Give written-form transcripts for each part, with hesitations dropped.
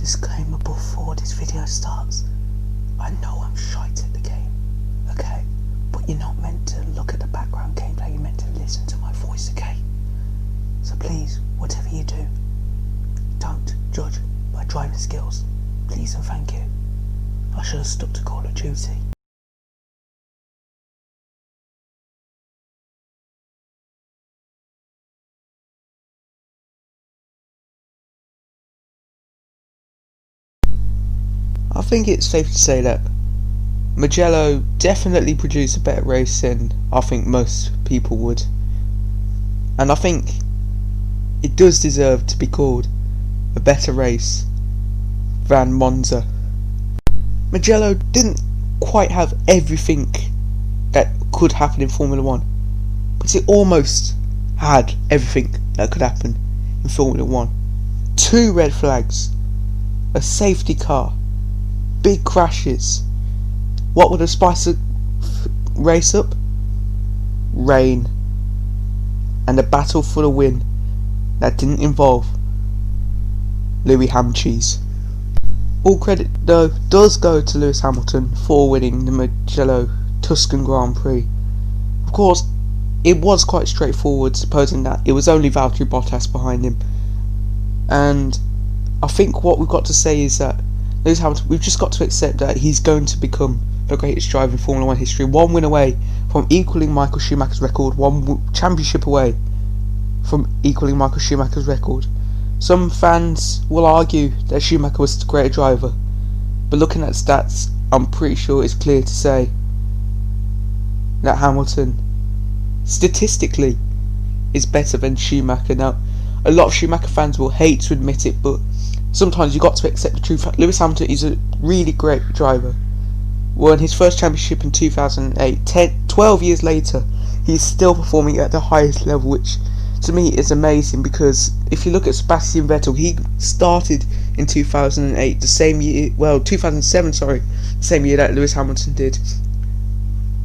Disclaimer before this video starts. I know I'm shite at the game, okay? But you're not meant to look at the background gameplay, you're meant to listen to my voice, okay? So please, whatever you do, don't judge my driving skills. Please and thank you. I should have stuck to Call of Duty. I think it's safe to say that Mugello definitely produced a better race than I think most people would. And I think it does deserve to be called a better race than Monza. Mugello didn't quite have everything that could happen in Formula 1, but it almost had everything that could happen in Formula 1. 2 red flags, a safety car, big crashes. What would have spiced the race up? Rain. And a battle for the win that didn't involve Louis Hamcheese. All credit though does go to Lewis Hamilton for winning the Mugello Tuscan Grand Prix. Of course, it was quite straightforward, supposing that it was only Valtteri Bottas behind him. And I think what we've got to say is that Lewis Hamilton, we've just got to accept that he's going to become the greatest driver in Formula 1 history, one win away from equaling Michael Schumacher's record, one championship away from equaling Michael Schumacher's record. Some fans will argue that Schumacher was the greater driver, but looking at stats, I'm pretty sure it's clear to say that Hamilton, statistically, is better than Schumacher. Now, a lot of Schumacher fans will hate to admit it, but sometimes you've got to accept the truth. Lewis Hamilton is a really great driver. Won his first championship in 2008. 12 years later, he's still performing at the highest level, which to me is amazing, because if you look at Sebastian Vettel, he started in 2008, the same year, 2007, sorry, the same year that Lewis Hamilton did.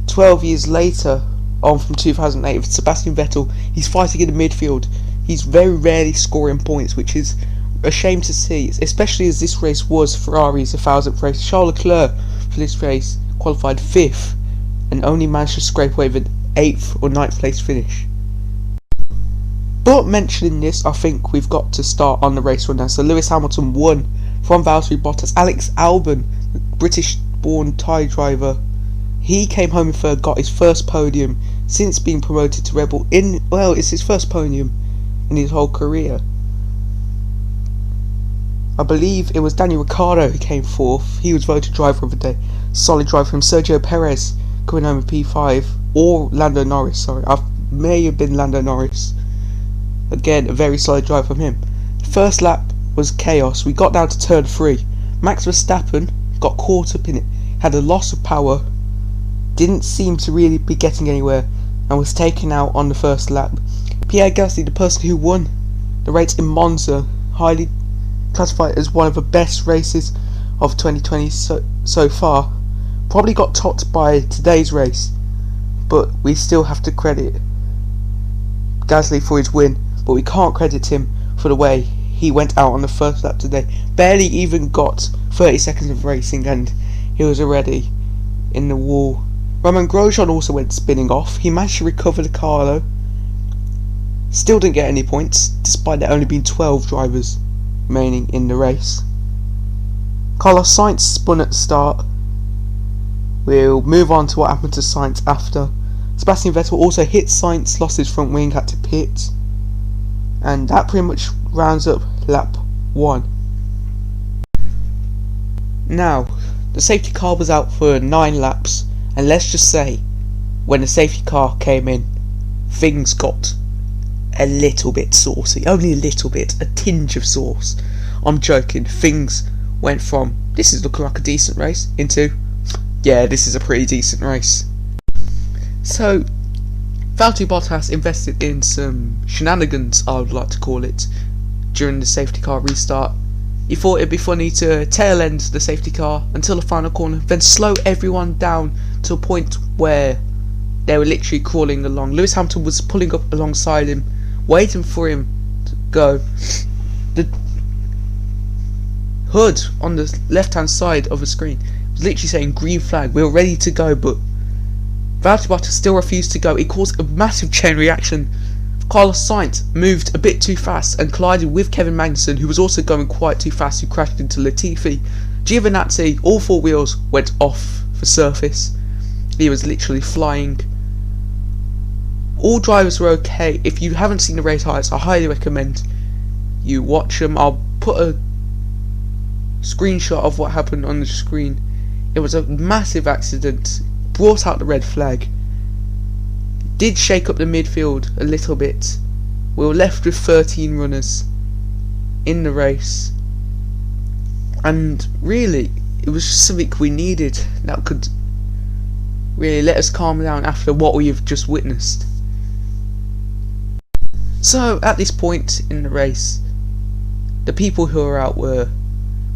12 years later, on from 2008, with Sebastian Vettel, he's fighting in the midfield. He's very rarely scoring points, which is a shame to see, especially as this race was Ferrari's 1000th race. Charles Leclerc for this race qualified 5th and only managed to scrape away with an 8th or 9th place finish. But mentioning this, I think we've got to start on the race run now. So Lewis Hamilton won from Valtteri Bottas. Alex Albon, British-born Thai driver, he came home in third, got his first podium since being promoted to Red Bull. It's his first podium in his whole career. I believe it was Daniel Ricciardo who came fourth. He was voted driver of the day. Solid drive from Sergio Perez coming home in P5, or Lando Norris, sorry. I may have been Lando Norris. Again, a very solid drive from him. First lap was chaos. We got down to turn 3. Max Verstappen got caught up in it, had a loss of power, didn't seem to really be getting anywhere, and was taken out on the first lap. Pierre Gasly, the person who won the race in Monza, highly classified as one of the best races of 2020 so far, probably got topped by today's race, but we still have to credit Gasly for his win, but we can't credit him for the way he went out on the first lap today. Barely even got 30 seconds of racing and he was already in the wall. Romain Grosjean also went spinning off. He managed to recover the car though, still didn't get any points despite there only being 12 drivers remaining in the race. Carlos Sainz spun at the start. We'll move on to what happened to Sainz after. Sebastian Vettel also hit Sainz, lost his front wing, had to pit, and that pretty much rounds up lap 1. Now, the safety car was out for 9 laps, and let's just say, when the safety car came in, things got a little bit saucy, only a little bit, a tinge of sauce. I'm joking. Things went from, this is looking like a decent race, into, yeah, this is a pretty decent race. So, Valtteri Bottas invested in some shenanigans, I would like to call it, during the safety car restart. He thought it'd be funny to tail end the safety car until the final corner, then slow everyone down to a point where they were literally crawling along. Lewis Hamilton was pulling up alongside him, waiting for him to go. HUD on the left hand side of the screen was literally saying green flag, we were ready to go, but Valtteri Bottas still refused to go. It caused a massive chain reaction. Carlos Sainz moved a bit too fast and collided with Kevin Magnussen, who was also going quite too fast, who crashed into Latifi. Giovinazzi, all four wheels went off the surface. He was literally flying. All drivers were okay. If you haven't seen the race highlights, I highly recommend you watch them. I'll put a screenshot of what happened on the screen. It was a massive accident, brought out the red flag, did shake up the midfield a little bit. We were left with 13 runners in the race, and really it was just something we needed that could really let us calm down after what we've just witnessed. So at this point in the race, the people who were out were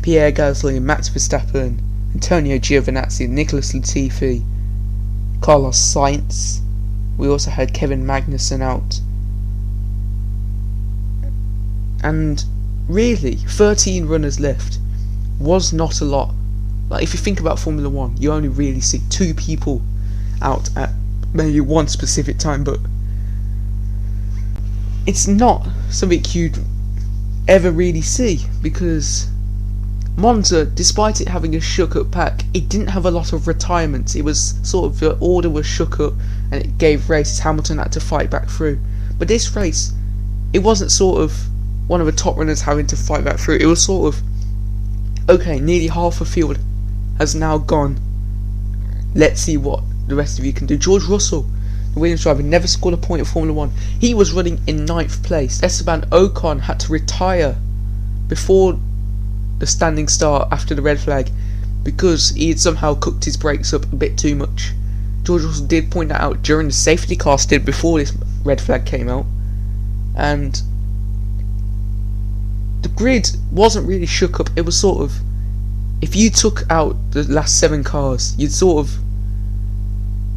Pierre Gasly, Max Verstappen, Antonio Giovinazzi, Nicholas Latifi, Carlos Sainz. We also had Kevin Magnussen out. And really, 13 runners left was not a lot. Like, if you think about Formula 1, you only really see 2 people out at maybe one specific time, but it's not something you'd ever really see, because Monza, despite it having a shook up pack, it didn't have a lot of retirements. It was sort of, the order was shook up and it gave races. Hamilton had to fight back through. But this race, it wasn't sort of one of the top runners having to fight back through. It was sort of, okay, nearly half the field has now gone. Let's see what the rest of you can do. George Russell, the Williams driver, never scored a point at Formula 1. He was running in 9th place. Esteban Ocon had to retire before the standing start after the red flag because he had somehow cooked his brakes up a bit too much. George Russell did point that out during the safety car stint before this red flag came out, and the grid wasn't really shook up. It was sort of, if you took out the last 7 cars, you'd sort of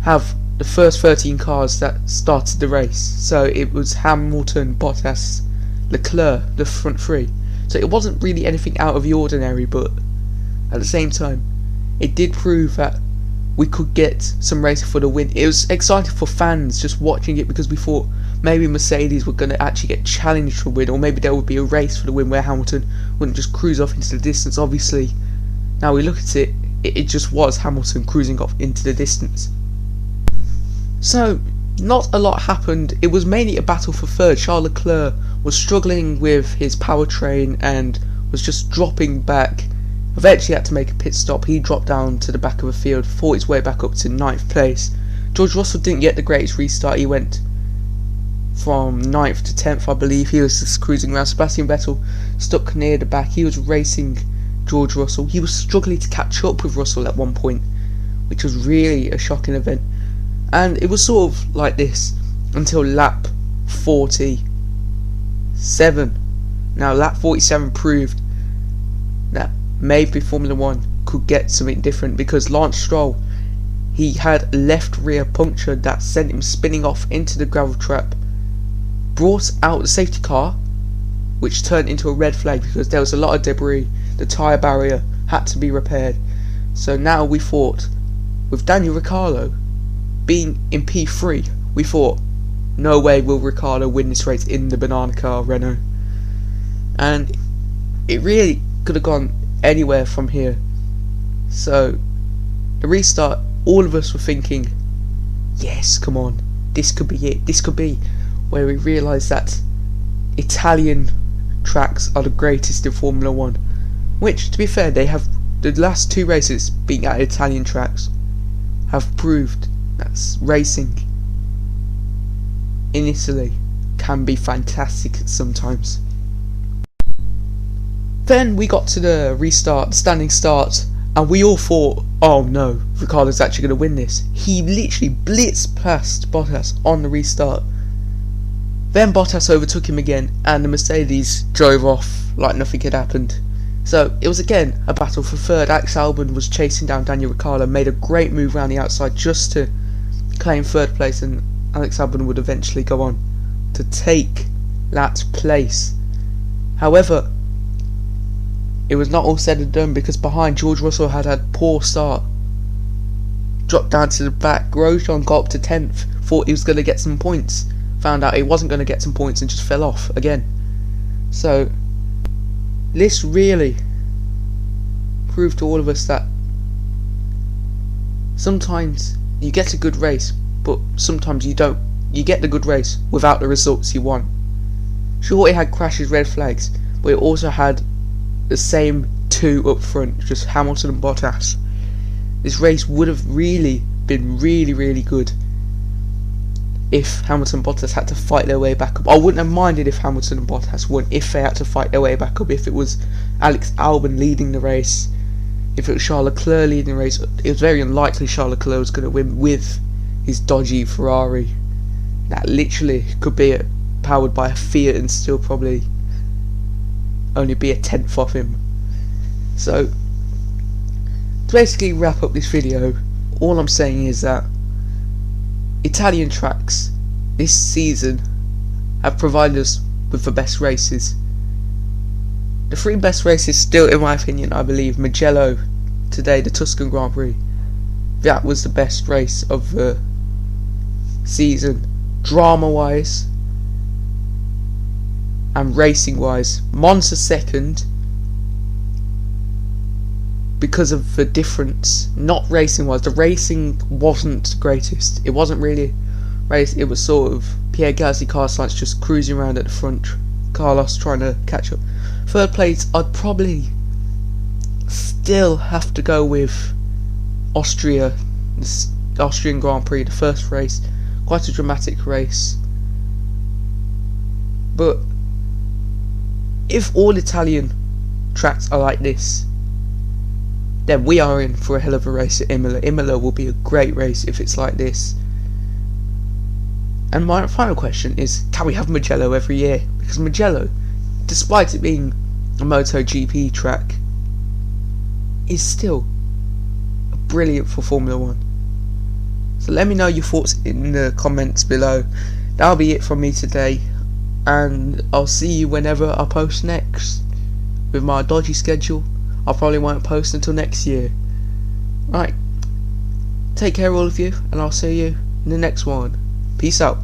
have the first 13 cars that started the race. So it was Hamilton, Bottas, Leclerc, the front 3. So it wasn't really anything out of the ordinary, but at the same time, it did prove that we could get some racing for the win. It was exciting for fans just watching it, because we thought maybe Mercedes were going to actually get challenged for a win, or maybe there would be a race for the win where Hamilton wouldn't just cruise off into the distance. Obviously, now we look at it, it just was Hamilton cruising off into the distance. So, not a lot happened. It was mainly a battle for third. Charles Leclerc was struggling with his powertrain and was just dropping back. Eventually had to make a pit stop. He dropped down to the back of the field, fought his way back up to 9th place. George Russell didn't get the greatest restart. He went from 9th to 10th, I believe. He was just cruising around. Sebastian Vettel stuck near the back. He was racing George Russell. He was struggling to catch up with Russell at one point, which was really a shocking event. And it was sort of like this until lap 47. Now lap 47 proved that maybe Formula 1 could get something different, because Lance Stroll, he had a left rear puncture that sent him spinning off into the gravel trap, brought out the safety car, which turned into a red flag because there was a lot of debris. The tyre barrier had to be repaired. So now we thought, with Daniel Ricciardo being in P3, we thought, no way will Ricciardo win this race in the banana car Renault. And it really could have gone anywhere from here. So the restart, all of us were thinking, yes, come on, this could be it. This could be where we realise that Italian tracks are the greatest in Formula 1. Which, to be fair, they have, the last 2 races being at Italian tracks have proved that racing in Italy can be fantastic sometimes. Then we got to the restart, standing start, and we all thought, oh no, Ricciardo's actually going to win this. He literally blitzed past Bottas on the restart. Then Bottas overtook him again, and the Mercedes drove off like nothing had happened. So it was again a battle for third. Alex Albon was chasing down Daniel Ricciardo, made a great move around the outside just to claim third place, and Alex Albon would eventually go on to take that place. However, it was not all said and done, because behind, George Russell had a poor start, dropped down to the back. Grosjean got up to 10th, thought he was going to get some points, found out he wasn't going to get some points and just fell off again. So this really proved to all of us that sometimes you get a good race, but sometimes you don't. You get the good race without the results you want. Sure, it had crashes, red flags, but it also had the same two up front, just Hamilton and Bottas. This race would have really been really good if Hamilton and Bottas had to fight their way back up. I wouldn't have minded if Hamilton and Bottas won, if they had to fight their way back up. If it was Alex Albon leading the race, if it was Charles Leclerc leading the race, it was very unlikely Charles Leclerc was going to win with his dodgy Ferrari that literally could be powered by a Fiat and still probably only be a tenth off him. So to basically wrap up this video, all I'm saying is that Italian tracks this season have provided us with the best races. The three best races still, in my opinion, I believe Mugello today, the Tuscan Grand Prix, that was the best race of the season, drama wise and racing wise. Monza second because of the difference, not racing wise. The racing wasn't greatest. It wasn't really race. It was sort of Pierre Gasly, Carlos Sainz just cruising around at the front, Carlos trying to catch up. Third place, I'd probably still have to go with Austria, the Austrian Grand Prix, the first race. Quite a dramatic race. But if all Italian tracks are like this, then we are in for a hell of a race at Imola. Imola will be a great race if it's like this. And my final question is, can we have Mugello every year? Because Mugello, despite it being a MotoGP track, is still brilliant for Formula 1. So let me know your thoughts in the comments below. That'll be it from me today, and I'll see you whenever I post next. With my dodgy schedule, I probably won't post until next year. Right, take care all of you, and I'll see you in the next one. Peace out.